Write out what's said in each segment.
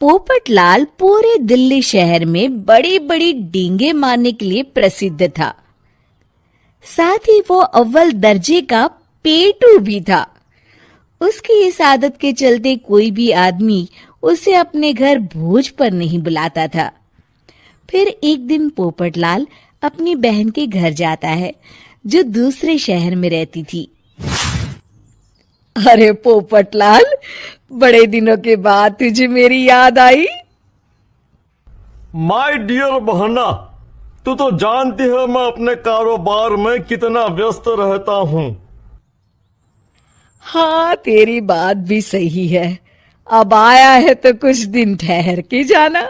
पोपटलाल पूरे दिल्ली शहर में बड़ी बड़ी डींगे मारने के लिए प्रसिद्ध था। साथ ही वो अव्वल दर्जे का पेटू भी था। उसकी इस आदत के चलते कोई भी आदमी उसे अपने घर भोज पर नहीं बुलाता था। फिर एक दिन पोपटलाल अपनी बहन के घर जाता है, जो दूसरे शहर में रहती थी। अरे पोपटलाल, बड़े दिनों के बाद तुझे मेरी याद आई। माय डियर बहना, तू तो जानती है मैं अपने कारोबार में कितना व्यस्त रहता हूँ। हाँ, तेरी बात भी सही है। अब आया है तो कुछ दिन ठहर के जाना।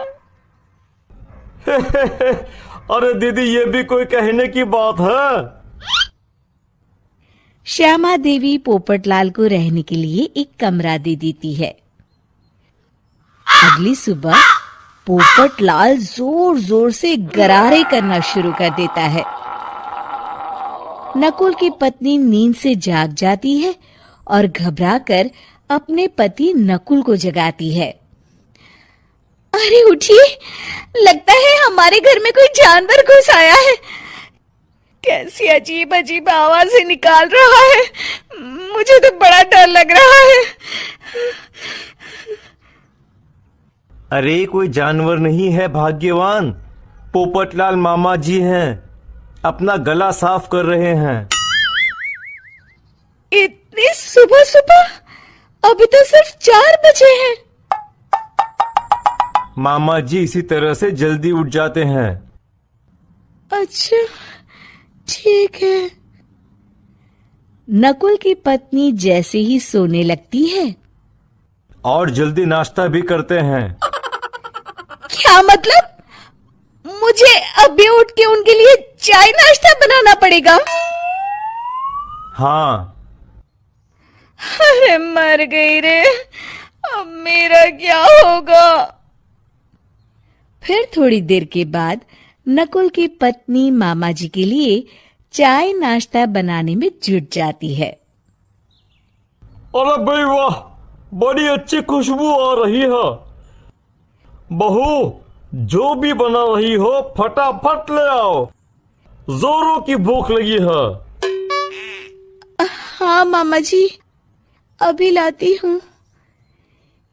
अरे दीदी, ये भी कोई कहने की बात है। श्यामा देवी पोपटलाल को रहने के लिए एक कमरा दे देती है। अगली सुबह पोपटलाल जोर जोर से गरारे करना शुरू कर देता है। नकुल की पत्नी नींद से जाग जाती है और घबराकर अपने पति नकुल को जगाती है। अरे उठिए, लगता है हमारे घर में कोई जानवर घुस आया है। कैसी अजीब अजीब आवाजें निकाल रहा है। मुझे तो बड़ा डर लग रहा है। अरे कोई जानवर नहीं है भाग्यवान, पोपटलाल मामा जी हैं, अपना गला साफ कर रहे हैं। इतनी सुबह सुबह? अभी तो सिर्फ 4 बजे हैं। मामा जी इसी तरह से जल्दी उठ जाते हैं। अच्छा, ठीक है। नकुल की पत्नी जैसे ही सोने लगती है और जल्दी नाश्ता भी करते हैं। क्या मतलब? मुझे अभी उठ के उनके लिए चाय नाश्ता बनाना पड़ेगा? हाँ। अरे मर गई रे, अब मेरा क्या होगा? फिर थोड़ी देर के बाद नकुल की पत्नी मामा जी के लिए चाय नाश्ता बनाने में जुट जाती है। अरे भाई वाह, बड़ी अच्छी खुशबू आ रही है। बहू, जो भी बना रही हो फटाफट ले आओ, जोरों की भूख लगी है। हाँ मामा जी, अभी लाती हूँ।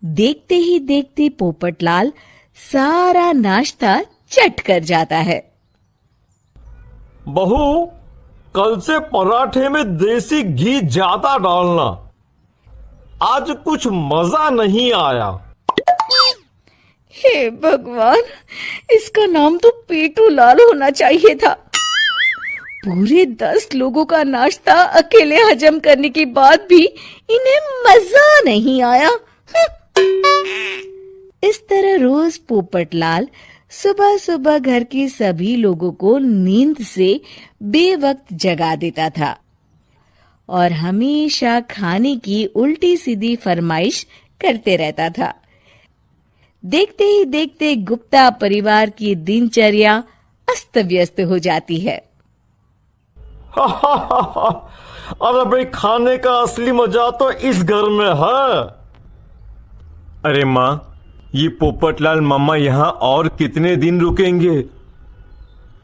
देखते ही देखते पोपटलाल सारा नाश्ता चट कर जाता है। बहू, कल से पराठे में देसी घी ज्यादा डालना, आज कुछ मजा नहीं आया। हे भगवान, इसका नाम तो पेटू लाल होना चाहिए था। पूरे 10 लोगों का नाश्ता अकेले हजम करने के बाद भी इन्हें मजा नहीं आया। इस तरह रोज पोपटलाल सुबह सुबह घर के सभी लोगों को नींद से बेवक्त जगा देता था और हमेशा खाने की उल्टी सीधी फरमाइश करते रहता था। देखते ही देखते गुप्ता परिवार की दिनचर्या अस्त व्यस्त हो जाती है। अरे भाई, खाने का असली मजा तो इस घर में है। अरे माँ, ये पोपटलाल मामा यहाँ और कितने दिन रुकेंगे?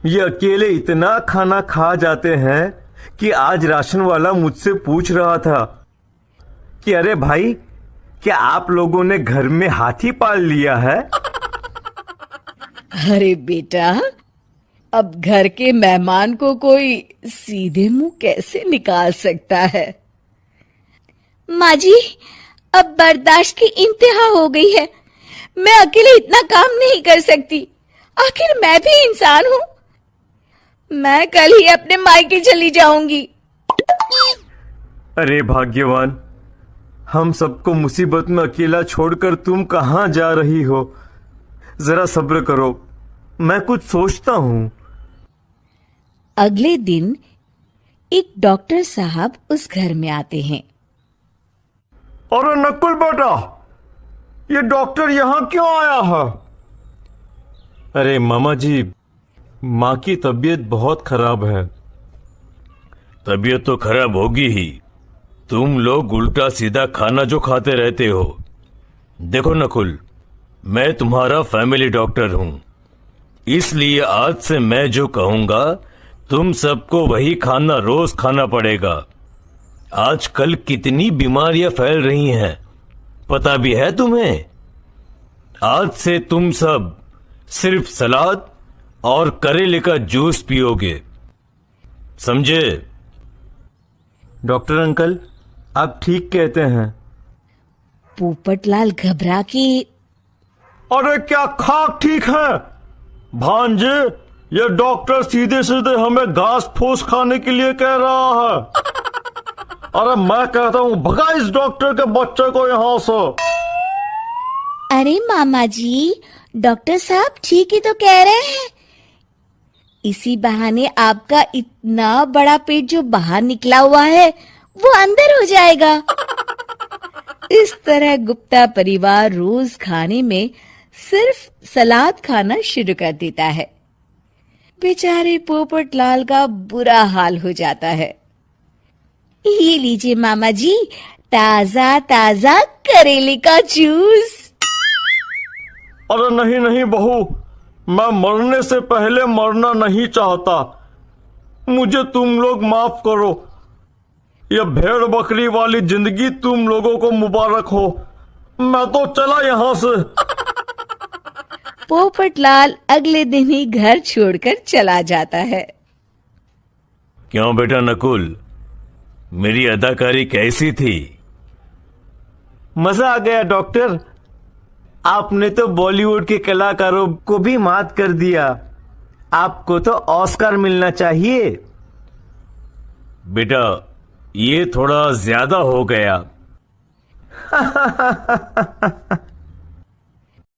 ये अकेले इतना खाना खा जाते हैं कि आज राशन वाला मुझसे पूछ रहा था कि अरे भाई, क्या आप लोगों ने घर में हाथी पाल लिया है? अरे बेटा, अब घर के मेहमान को कोई सीधे मुंह कैसे निकाल सकता है? माँ जी, अब बर्दाश्त की इंतहा हो गई है। मैं अकेले इतना काम नहीं कर सकती। आखिर मैं भी इंसान हूँ। मैं कल ही अपने मायके चली जाऊंगी। अरे भाग्यवान, हम सबको मुसीबत में अकेला छोड़कर तुम कहाँ जा रही हो? जरा सब्र करो, मैं कुछ सोचता हूँ। अगले दिन एक डॉक्टर साहब उस घर में आते हैं। अरे नकुल बेटा, ये डॉक्टर यहाँ क्यों आया है? अरे मामा जी, माँ की तबीयत बहुत खराब है। तबीयत तो खराब होगी ही, तुम लोग उल्टा सीधा खाना जो खाते रहते हो। देखो नकुल, मैं तुम्हारा फैमिली डॉक्टर हूं, इसलिए आज से मैं जो कहूंगा तुम सबको वही खाना रोज खाना पड़ेगा। आजकल कितनी बीमारियां फैल रही हैं, पता भी है तुम्हें? आज से तुम सब सिर्फ सलाद और करेले का जूस पियोगे, समझे? डॉक्टर अंकल, आप ठीक कहते हैं। पोपटलाल घबरा के, अरे क्या खाक ठीक है भांजे? ये डॉक्टर सीधे सीधे हमें घास फूस खाने के लिए कह रहा है। अरे मैं कहता हूँ भगा इस डॉक्टर के बच्चे को यहाँ से। अरे मामा जी, डॉक्टर साहब ठीक ही तो कह रहे हैं। इसी बहाने आपका इतना बड़ा पेट जो बाहर निकला हुआ है वो अंदर हो जाएगा। इस तरह गुप्ता परिवार रोज खाने में सिर्फ सलाद खाना शुरू कर देता है। बेचारे पोपटलाल का बुरा हाल हो जाता है। ये लीजिए मामा जी, ताजा ताजा करेले का जूस। अरे नहीं नहीं बहू, मैं मरने से पहले मरना नहीं चाहता। मुझे तुम लोग माफ करो। यह भेड़ बकरी वाली जिंदगी तुम लोगों को मुबारक हो। मैं तो चला यहाँ से। पोपटलाल अगले दिन ही घर छोड़कर चला जाता है। क्यों बेटा नकुल, मेरी अदाकारी कैसी थी? मजा आ गया डॉक्टर। आपने तो बॉलीवुड के कलाकारों को भी मात कर दिया। आपको तो ऑस्कर मिलना चाहिए। बेटा, ये थोड़ा ज्यादा हो गया।